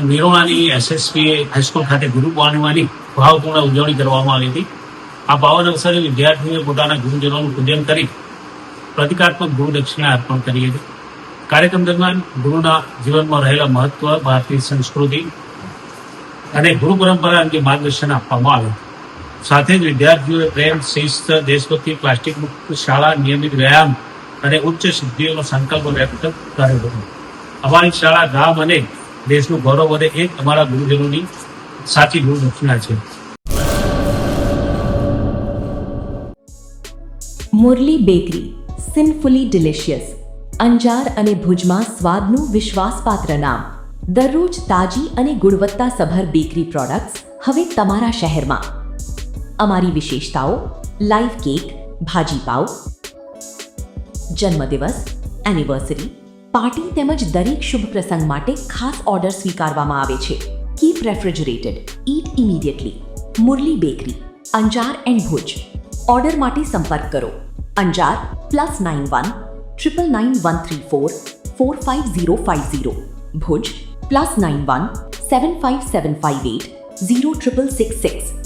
નિરોણાની SSP high school ખાતે ગુરુ પૂર્ણિમાની ભાવપૂર્ણ ઉજવણી કરવામાં આવી હતી. આ પાવન અવસરે વિદ્યાર્થીઓએ પોતાના ગુરુજનોનું પૂજન કરી પ્રતિકાત્મક ગુરુ દક્ષિણા અર્પણ કરી હતી. કાર્યક્રમ દરમિયાન ગુરુના જીવનમાં રહેલા મહત્વ, ભારતીય સંસ્કૃતિ અને ગુરુ પરંપરા અંગે માર્ગદર્શન આપવામાં આવ્યું. સાથે જ વિદ્યાર્થીઓએ પ્રેમ, શિસ્ત, દેશભક્તિ, પ્લાસ્ટિક મુક્ત શાળા, નિયમિત વ્યાયામ અને ઉચ્ચ સિદ્ધિઓનો સંકલ્પ વ્યક્ત કર્યો હતો. અમારી શાળા ગામ અને દેશનું ગૌરવ વધે એ અમારા ગુરુજનોની સાચી ગુરુ દક્ષિણા છે. Murli bakery, sinfully delicious. Anjar અને ભુજમાં સ્વાદનું વિશ્વાસપાત્ર નામ. દરરોજ તાજી અને ગુણવત્તાસભર બેકરી પ્રોડક્ટ્સ હવે તમારા શહેરમાં. અમારી વિશેષતાઓ: લાઈવ કેક, ભાજી પાવ, જન્મદિવસ, એનિવર્સરી, પાર્ટી તેમજ દરેક શુભ પ્રસંગ માટે ખાસ ઓર્ડર સ્વીકારવામાં આવે છે. Keep refrigerated, eat immediately. Murli bakery, Anjar and Bhuj. Order માટે સંપર્ક કરો. અંજાર +91 999 134 45050. ભુજ +91 75758 06666.